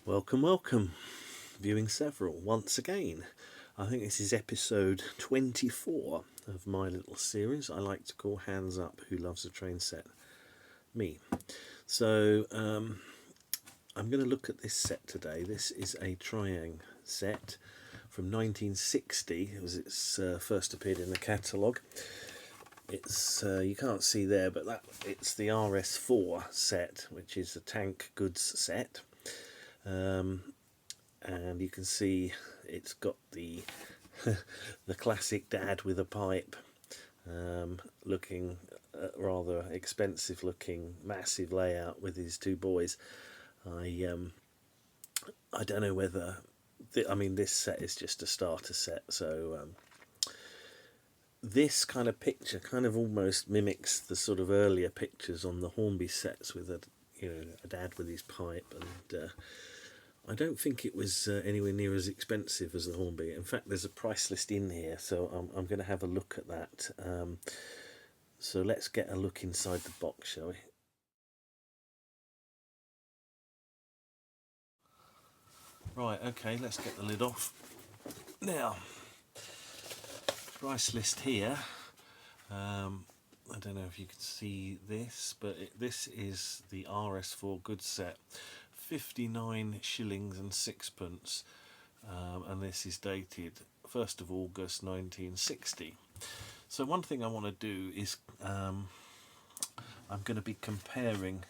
Welcome, welcome. Viewing several once again. I think this is episode 24 of my little series I like to call Hands Up Who Loves a Train Set? Me. So I'm going to look at this set today. This is a Triang set from 1960. It's first appeared in the catalogue. It's you can't see there, but it's the RS4 set, which is a tank goods set. And you can see it's got the the classic dad with a pipe, looking rather expensive looking, massive layout with his two boys. I don't know whether this set is just a starter set, so this kind of picture kind of almost mimics the sort of earlier pictures on the Hornby sets with a dad with his pipe, and I don't think it was anywhere near as expensive as the Hornby. In fact, there's a price list in here, so I'm going to have a look at that. So let's get a look inside the box, shall we? Right, okay, let's get the lid off. Now, price list here. I don't know if you can see this, but this is the RS4 goods set. 59 shillings and sixpence, and this is dated 1st of August 1960. So one thing I want to do is I'm going to be comparing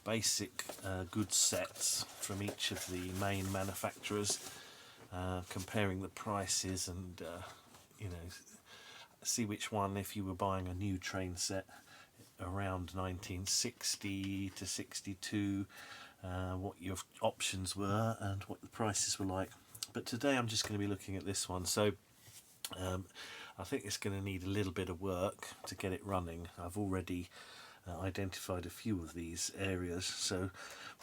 basic goods sets from each of the main manufacturers, comparing the prices, and see which one, if you were buying a new train set around 1960 to 62, what your options were and what the prices were like. But today I'm just going to be looking at this one. So I think it's going to need a little bit of work to get it running. I've already identified a few of these areas, so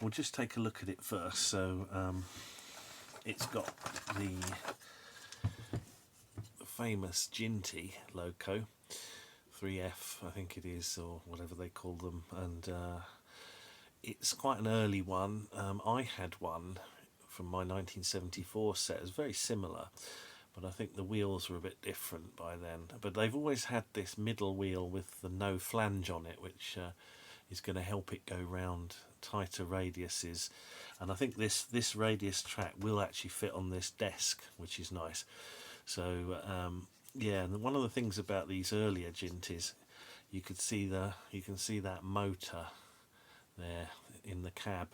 we'll just take a look at it first. So it's got the famous Ginty Loco 3F, I think it is, or whatever they call them, and it's quite an early one. I had one from my 1974 set. It was very similar, but I think the wheels were a bit different by then. But they've always had this middle wheel with the no flange on it, which is going to help it go round tighter radiuses. And I think this radius track will actually fit on this desk, which is nice. So yeah, and one of the things about these earlier Ginties, you can see that motor there in the cab,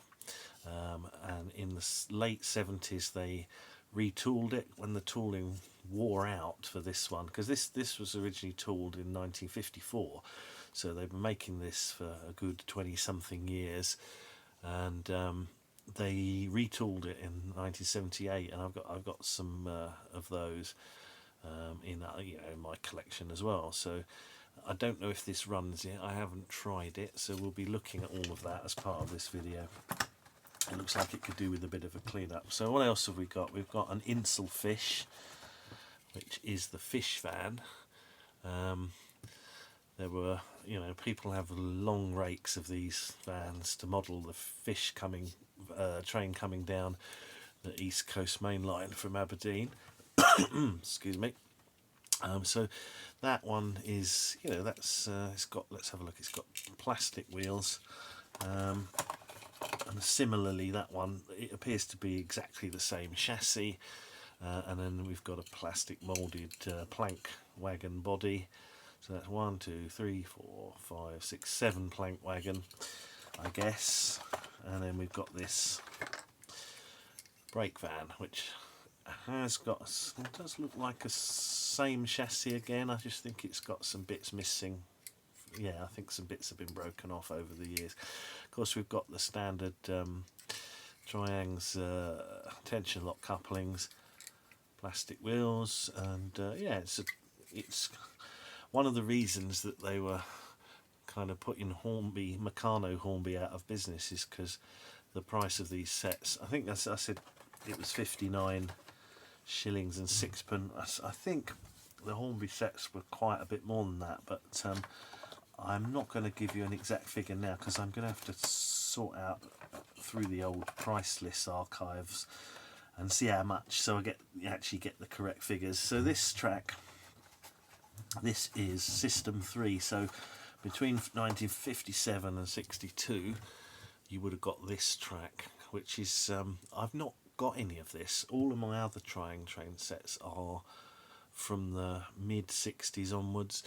and in the late 70s they retooled it when the tooling wore out for this one, because this was originally tooled in 1954, so they've been making this for a good 20 something years, and they retooled it in 1978, and I've got some of those in my collection as well. So I don't know if this runs yet. I haven't tried it, so we'll be looking at all of that as part of this video. It looks like it could do with a bit of a clean up. So what else have we got? We've got an Insel Fish, which is the fish van. There were, people have long rakes of these vans to model the fish train coming down the East Coast Main Line from Aberdeen. Excuse me. So that one is, it's got, let's have a look, it's got plastic wheels, and similarly that one, it appears to be exactly the same chassis, and then we've got a plastic moulded plank wagon body. So that's 1, 2, 3, 4, 5, 6, 7 plank wagon, I guess. And then we've got this brake van, which has got, it does look like a same chassis again. I just think it's got some bits missing. Yeah, I think some bits have been broken off over the years. Of course, we've got the standard Triang's tension lock couplings, plastic wheels, and yeah, it's one of the reasons that they were kind of putting Meccano Hornby out of business is because the price of these sets. I think I said it was 59 shillings and sixpence. I think the Hornby sets were quite a bit more than that, but I'm not going to give you an exact figure now because I'm going to have to sort out through the old price list archives and see how much, so actually get the correct figures. So this track, this is System 3, so between 1957 and 62 you would have got this track, which is I've not got any of this. All of my other Trying train sets are from the mid 60s onwards,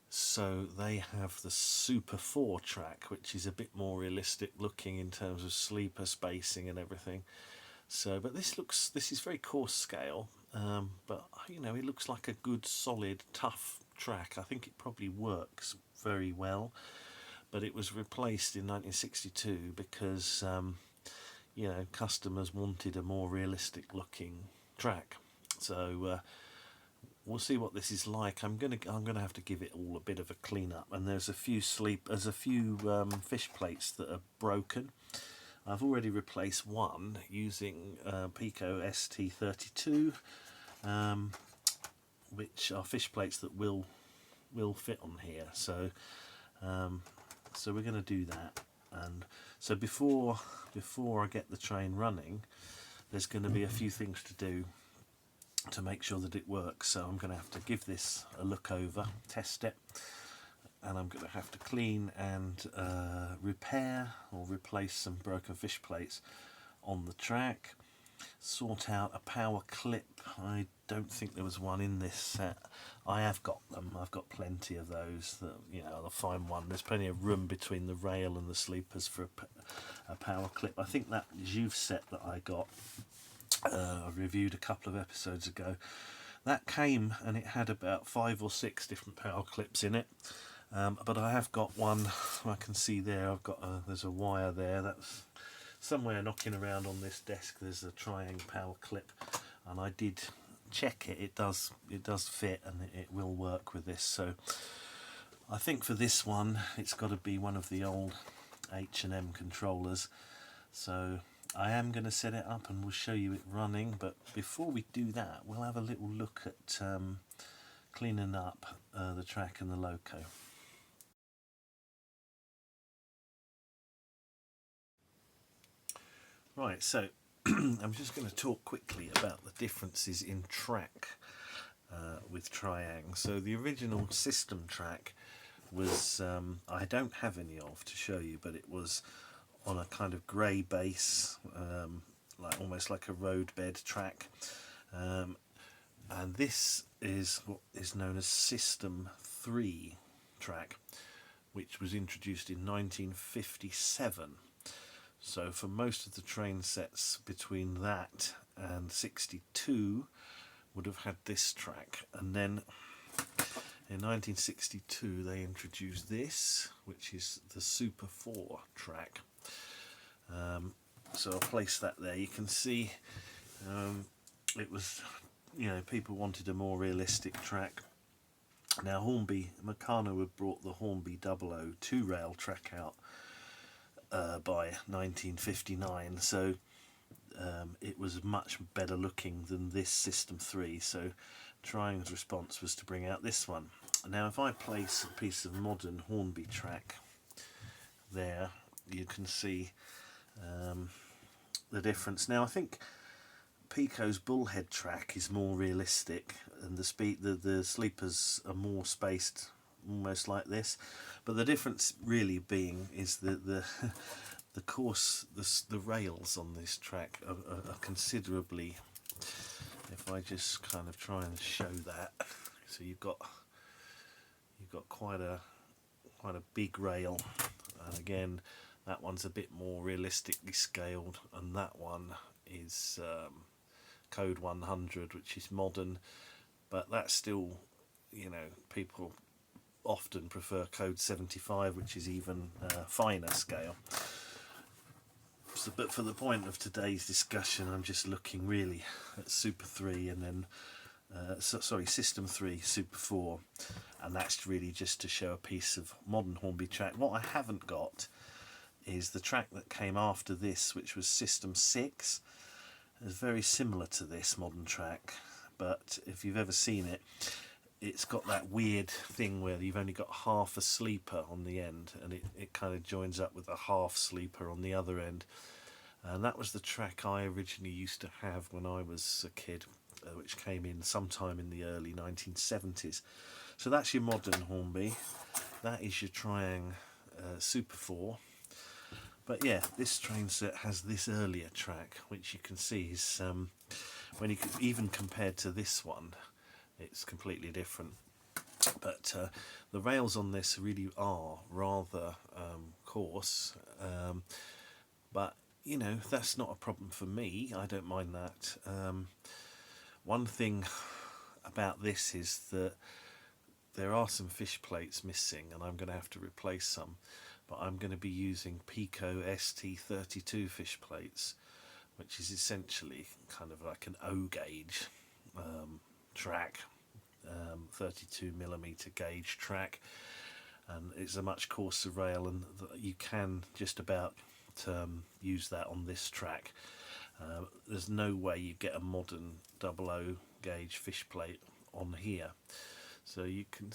so they have the Super 4 track, which is a bit more realistic looking in terms of sleeper spacing and everything. So, but this is very coarse scale, but you know, it looks like a good solid tough track. I think it probably works very well, but it was replaced in 1962 because you know, customers wanted a more realistic looking track. So we'll see what this is like. I'm gonna have to give it all a bit of a clean up, and there's a few fish plates that are broken. I've already replaced one using Pico ST32, which are fish plates that will fit on here. So so we're going to do that, and so before I get the train running, there's going to be a few things to do to make sure that it works. So I'm going to have to give this a look over, test it, and I'm going to have to clean and repair or replace some broken fish plates on the track, sort out a power clip. I don't think there was one in this set. I have got them. I've got plenty of those. That, you know, I'll find one. There's plenty of room between the rail and the sleepers for a power clip. I think that Juve set that I got, I reviewed a couple of episodes ago, that came and it had about 5 or 6 different power clips in it. But I have got one. I can see there. I've got there's a wire there. That's somewhere knocking around on this desk. There's a Trying power clip, and I did check it. It does fit, and it will work with this. So I think for this one, it's got to be one of the old H&M controllers. So I am going to set it up, and we'll show you it running. But before we do that, we'll have a little look at cleaning up the track and the Loco. Right, so I'm just going to talk quickly about the differences in track with Trying. So the original system track was, I don't have any of to show you, but it was on a kind of grey base, like almost like a roadbed track. And this is what is known as System 3 track, which was introduced in 1957. So for most of the train sets between that and 62 would have had this track, and then in 1962 they introduced this, which is the Super 4 track. So I'll place that there. You can see it was, you know, people wanted a more realistic track. Now Hornby, Meccano had brought the Hornby 002 rail track out by 1959, so it was much better looking than this System 3, so Trying's response was to bring out this one. Now if I place a piece of modern Hornby track there, you can see the difference. Now I think Pico's Bullhead track is more realistic, and the sleepers are more spaced, almost like this. But the difference really being is that the rails on this track are considerably. If I just kind of try and show that, so you've got quite a big rail, and again that one's a bit more realistically scaled, and that one is Code 100, which is modern, but that's still, you know, people often prefer Code 75, which is even finer scale. So, but for the point of today's discussion, I'm just looking really at Super 3 and then System 3 Super 4, and that's really just to show a piece of modern Hornby track. What I haven't got is the track that came after this, which was System 6. It's very similar to this modern track, but if you've ever seen it, it's got that weird thing where you've only got half a sleeper on the end, and it kind of joins up with a half sleeper on the other end. And that was the track I originally used to have when I was a kid, which came in sometime in the early 1970s. So that's your modern Hornby. That is your Triang Super 4. But yeah, this train set has this earlier track, which you can see is, when you even compared to this one, it's completely different. But the rails on this really are rather coarse, but you know, that's not a problem for me. I don't mind that. One thing about this is that there are some fish plates missing, and I'm going to have to replace some, but I'm going to be using Pico ST32 fish plates, which is essentially kind of like an O gauge track, 32mm gauge track, and it's a much coarser rail, and you can just about use that on this track. There's no way you get a modern 00 gauge fish plate on here. So you can,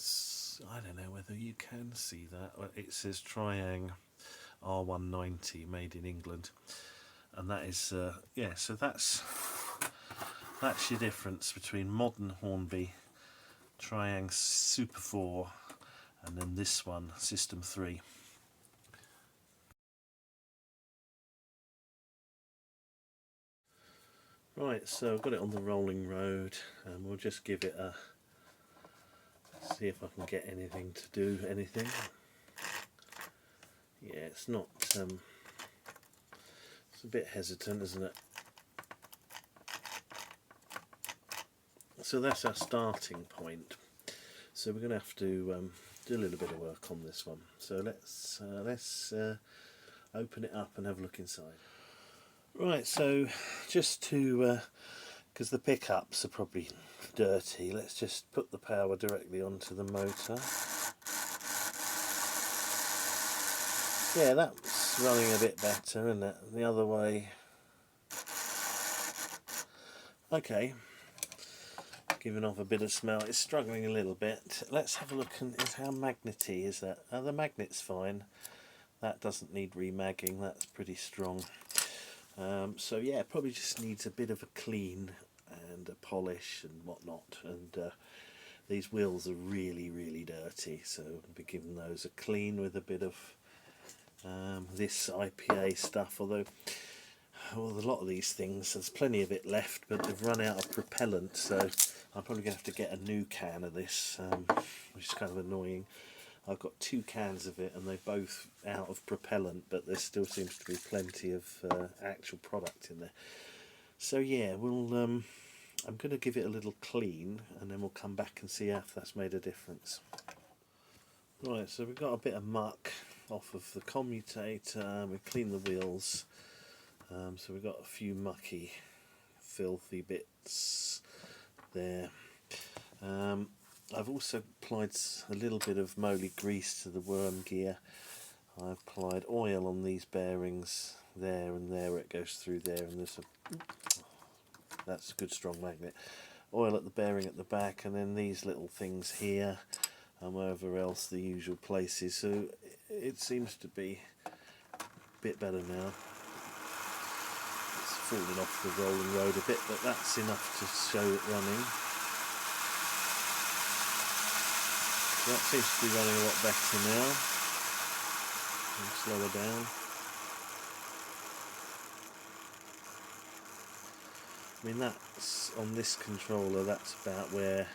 I don't know whether you can see that. It says Triang R190 made in England, and that is yeah. So that's your difference between modern Hornby Triang Super 4 and then this one System 3. Right, so I've got it on the rolling road, and we'll just give it a, see if I can get anything to do anything. Yeah, it's not, it's a bit hesitant, isn't it? So that's our starting point. So we're going to have to do a little bit of work on this one. So let's open it up and have a look inside. Right, so just to, because the pickups are probably dirty, let's just put the power directly onto the motor. Yeah, that's running a bit better, isn't it? The other way. Okay, giving off a bit of smell. It's struggling a little bit. Let's have a look at how magnety is that. The magnet's fine. That doesn't need remagging. That's pretty strong. So yeah, it probably just needs a bit of a clean and a polish and whatnot. And these wheels are really, really dirty. So I'll be giving those a clean with a bit of this IPA stuff. Although, well, a lot of these things, there's plenty of it left, but they've run out of propellant. So I'm probably going to have to get a new can of this, which is kind of annoying. I've got 2 cans of it and they're both out of propellant, but there still seems to be plenty of actual product in there. So yeah, we'll I'm going to give it a little clean, and then we'll come back and see if that's made a difference. Right, so we've got a bit of muck off of the commutator. We clean the wheels, so we've got a few mucky, filthy bits there. I've also applied a little bit of moly grease to the worm gear. I've applied oil on these bearings there and there, it goes through there, and there's a, that's a good strong magnet. Oil at the bearing at the back, and then these little things here and wherever else the usual places. So it seems to be a bit better now. It's falling off the rolling road a bit, but that's enough to show it running. That seems to be running a lot better now. And slower down. I mean, that's on this controller, that's about where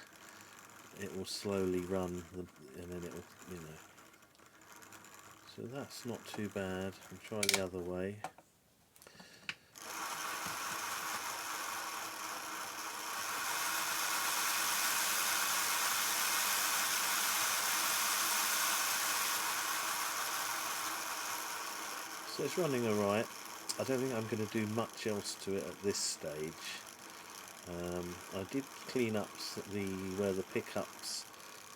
it will slowly run, and then it will, you know. So that's not too bad. I'll try the other way. So it's running alright. I don't think I'm going to do much else to it at this stage. I did clean up where the pickups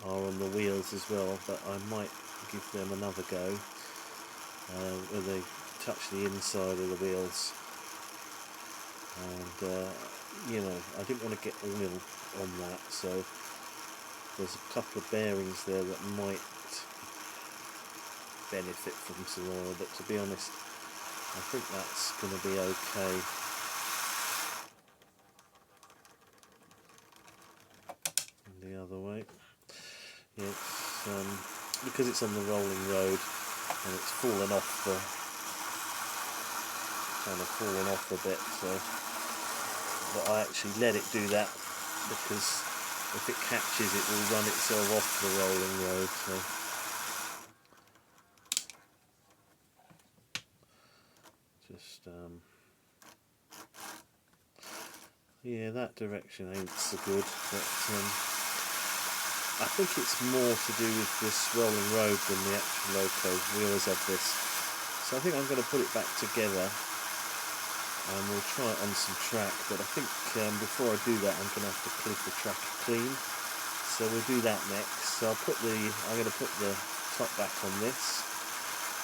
are on the wheels as well, but I might give them another go, where they touch the inside of the wheels. And you know, I didn't want to get oil on that, so there's a couple of bearings there that might benefit from some oil, but to be honest, I think that's going to be okay. And the other way, yeah, it's, because it's on the rolling road and it's fallen off the, kind of fallen off a bit, so, but I actually let it do that because if it catches it will run itself off the rolling road. So just yeah, that direction ain't so good, but I think it's more to do with this rolling road than the actual Loco. We always have this, so I think I'm going to put it back together and we'll try it on some track, but I think before I do that I'm going to have to clip the track clean, so we'll do that next. So I'm going to put the top back on this.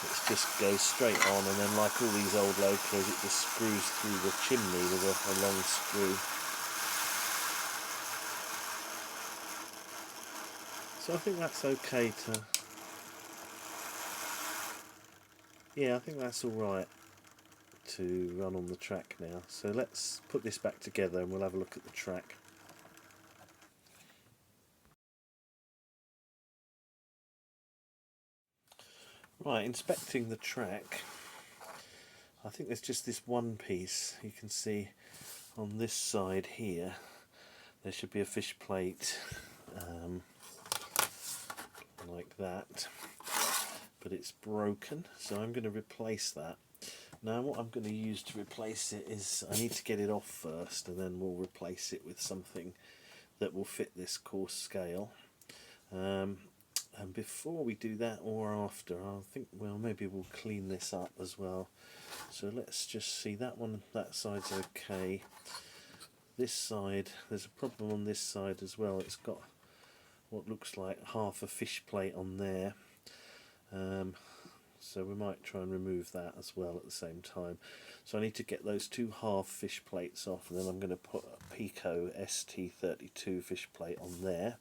It just goes straight on, and then like all these old Locos, it just screws through the chimney with a long screw. So I think that's okay to, yeah, I think that's alright to run on the track now. So let's put this back together and we'll have a look at the track. Right, inspecting the track, I think there's just this one piece. You can see on this side here there should be a fish plate like that, but it's broken, so I'm going to replace that. Now what I'm going to use to replace it is, I need to get it off first and then we'll replace it with something that will fit this coarse scale. And before we do that, or after, I think, well, maybe we'll clean this up as well. So let's just see, that one, that side's okay. This side, there's a problem on this side as well. It's got what looks like half a fish plate on there. So we might try and remove that as well at the same time. So I need to get those two half fish plates off, and then I'm going to put a Pico ST32 fish plate on there,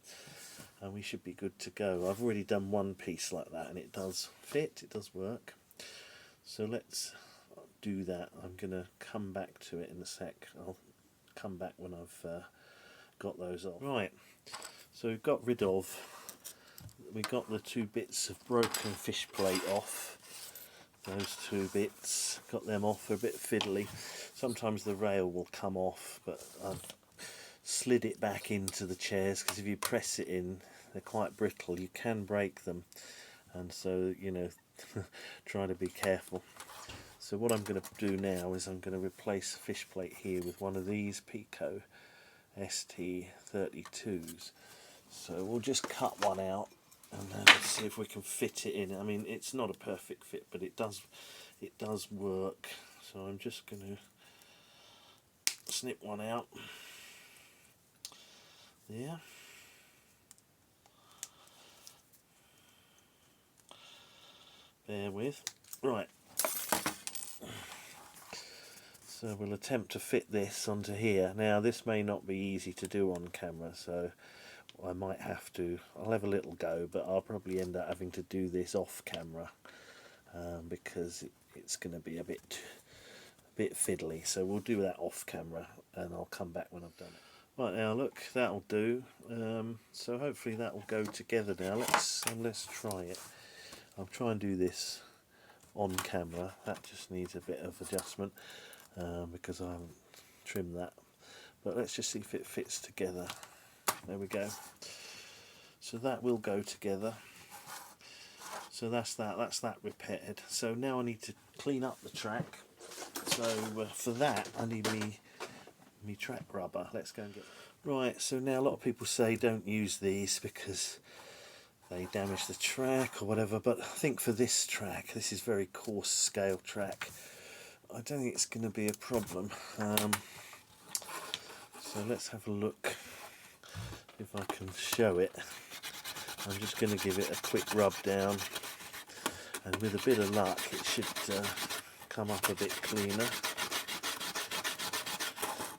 and we should be good to go. I've already done one piece like that and it does fit, it does work. So let's do that. I'm going to come back to it in a sec. I'll come back when I've got those off. Right, so we've got rid of, we got the two bits of broken fish plate off. Those two bits, got them off. They're a bit fiddly. Sometimes the rail will come off, but I've slid it back into the chairs because if you press it in, they're quite brittle. You can break them, and so, you know, try to be careful. So what I'm going to do now is I'm going to replace the fish plate here with one of these Pico ST32s. So we'll just cut one out and let's see if we can fit it in. I mean, it's not a perfect fit, but it does work. So I'm just going to snip one out. Yeah. Bear with. Right. So we'll attempt to fit this onto here. Now this may not be easy to do on camera, so I might have to, I'll have a little go, but I'll probably end up having to do this off camera because it's going to be a bit fiddly. So we'll do that off camera and I'll come back when I've done it. Right, now look, that'll do. So hopefully that will go together now. Let's try it. I'll try and do this on camera. That just needs a bit of adjustment because I haven't trimmed that. But let's just see if it fits together. There we go. So that will go together. So that's that repaired. So now I need to clean up the track. So for that I need me track rubber. Let's go and get. Right, so now a lot of people say don't use these because they damage the track or whatever, but I think for this track, this is very coarse scale track, I don't think it's going to be a problem. So let's have a look if I can show it. I'm just going to give it a quick rub down, and with a bit of luck it should come up a bit cleaner.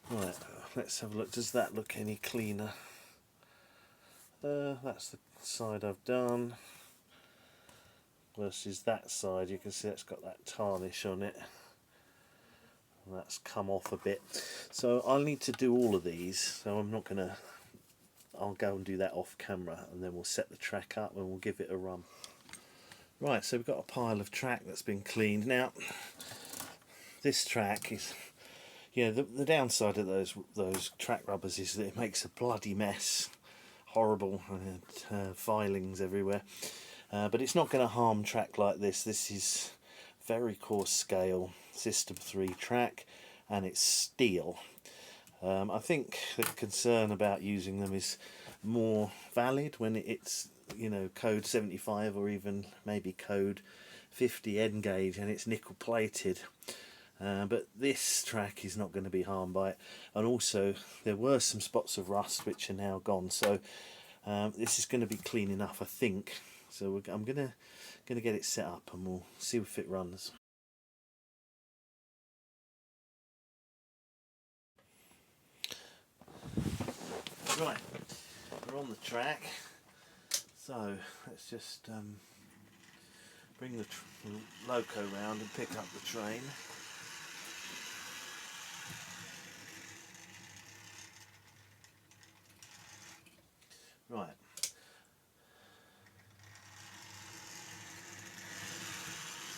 Right, let's have a look. Does that look any cleaner? That's the side I've done versus that side. You can see it's got that tarnish on it. And that's come off a bit. So I'll need to do all of these. So I'm not going to... I'll go and do that off camera, and then we'll set the track up and we'll give it a run. Right, so we've got a pile of track that's been cleaned. Now, this track is... Yeah, the downside of those track rubbers is that it makes a bloody mess. Horrible filings everywhere. But it's not going to harm track like this. This is very coarse scale System 3 track, and it's steel. I think the concern about using them is more valid when it's, you know, code 75 or even maybe code 50 N gauge and it's nickel plated. But this track is not going to be harmed by it, and also there were some spots of rust which are now gone, so this is going to be clean enough, I think. So I'm gonna get it set up and we'll see if it runs. Right, we're on the track, so let's just bring the Loco round and pick up the train. Right.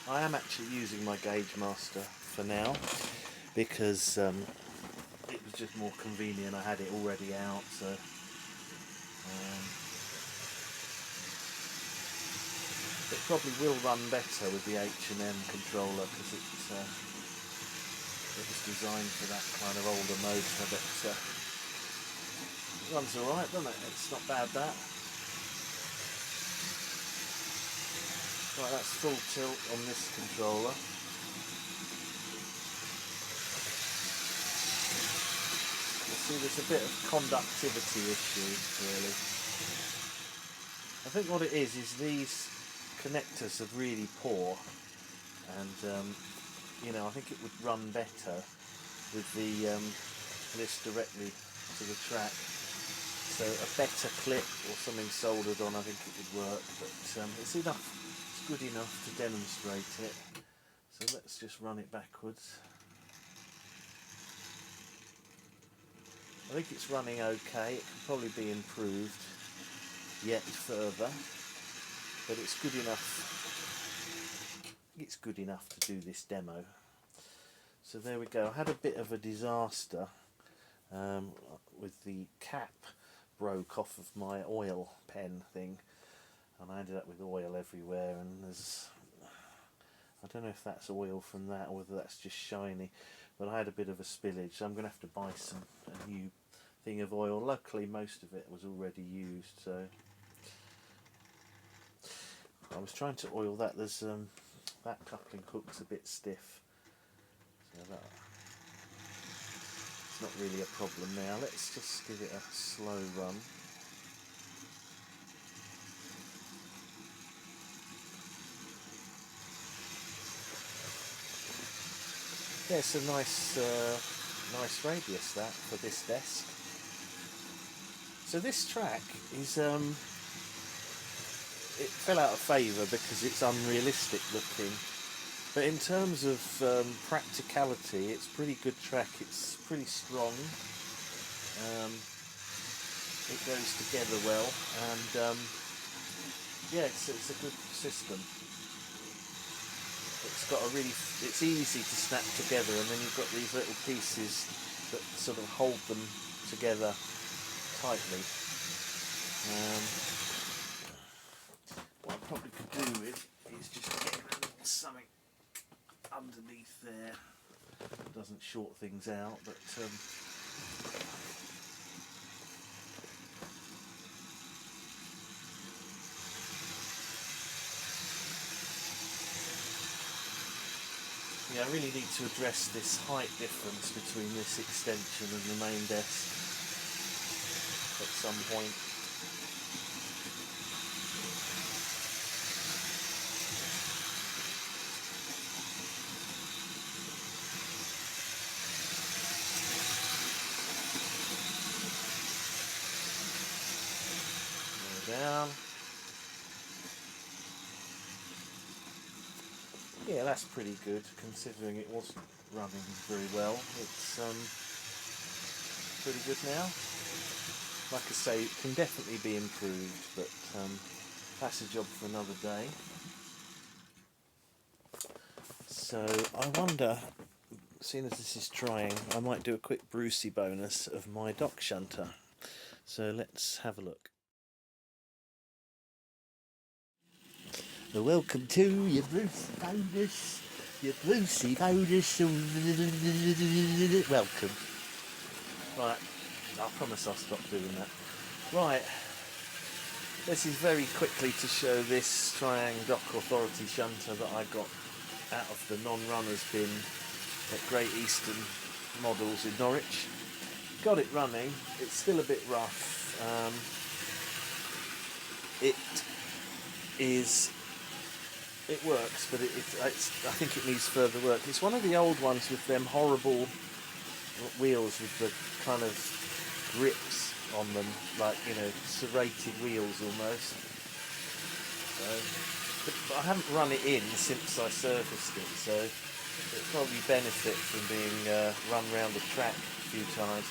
I am actually using my Gauge Master for now because it was just more convenient. I had it already out, so it probably will run better with the H&M controller because it was designed for that kind of older motor, but it runs alright, doesn't it? It's not bad, that. Right, that's full tilt on this controller. You see there's a bit of conductivity issue, really. I think what it is these connectors are really poor, and you know, I think it would run better with the this directly to the track. So a better clip or something soldered on, I think it would work, but it's enough. Good enough to demonstrate it, so let's just run it backwards. I think it's running okay. It can probably be improved yet further, but it's good enough. It's good enough to do this demo. So there we go. I had a bit of a disaster with the cap broke off of my oil pen thing. And I ended up with oil everywhere, and I don't know if that's oil from that or whether that's just shiny, but I had a bit of a spillage, so I'm going to have to buy a new thing of oil. Luckily most of it was already used, so I was trying to oil that. There's that coupling hook's a bit stiff, so that it's not really a problem now. Let's just give it a slow run. Yeah, it's a nice radius that for this desk. So this track is it fell out of favour because it's unrealistic looking, but in terms of practicality, it's pretty good track. It's pretty strong. It goes together well, and yeah, it's a good system. It's got it's easy to snap together, and then you've got these little pieces that sort of hold them together tightly. What I probably could do with is just get a little something underneath there. It doesn't short things out, but yeah, I really need to address this height difference between this extension and the main desk at some point. yeah, that's pretty good considering it wasn't running very well. It's pretty good now. Like I say, it can definitely be improved, but that's a job for another day. So I wonder, seeing as this is trying, I might do a quick Brucie bonus of my dock shunter. So let's have a look. Welcome to your Brucie bonus. Your Brucie bonus. Welcome. Right, I promise I'll stop doing that. Right, this is very quickly to show this Triang Dock Authority shunter that I got out of the non-runners bin at Great Eastern Models in Norwich. Got it running. It's still a bit rough. It works, but I think it needs further work. It's one of the old ones with them horrible wheels with the kind of grips on them, like, you know, serrated wheels almost. So, but I haven't run it in since I serviced it, so it'll probably benefit from being run round the track a few times.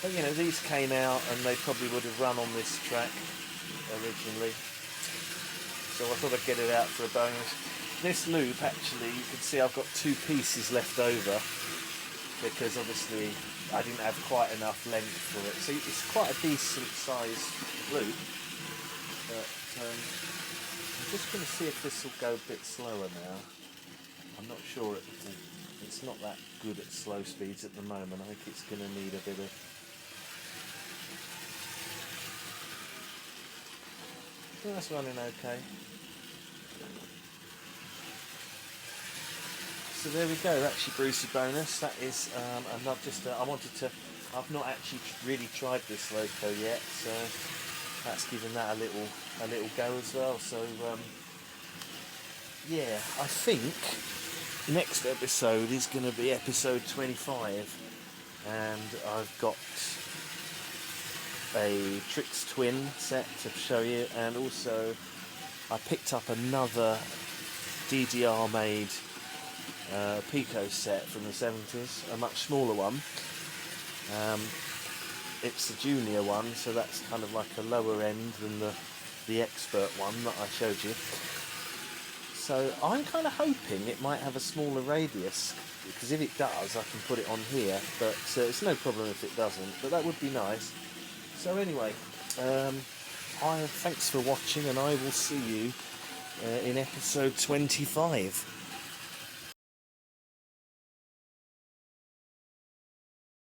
But you know, these came out and they probably would have run on this track originally, so I thought I'd get it out for a bonus. This loop, actually, you can see I've got two pieces left over because obviously I didn't have quite enough length for it. So it's quite a decent sized loop, but I'm just going to see if this will go a bit slower now. I'm not sure it's not that good at slow speeds at the moment. I think it's going to need a bit of... That's running okay. So there we go. That's your Brucie bonus. That is, and I've not actually really tried this Loco yet, so that's given that a little go as well. So yeah, I think next episode is going to be episode 25, and I've got a Trix Twin set to show you, and also I picked up another DDR made Pico set from the 70s, a much smaller one. It's the junior one, so that's kind of like a lower end than the expert one that I showed you. So I'm kind of hoping it might have a smaller radius, because if it does I can put it on here, but it's no problem if it doesn't, but that would be nice. So anyway, thanks for watching, and I will see you in episode 25.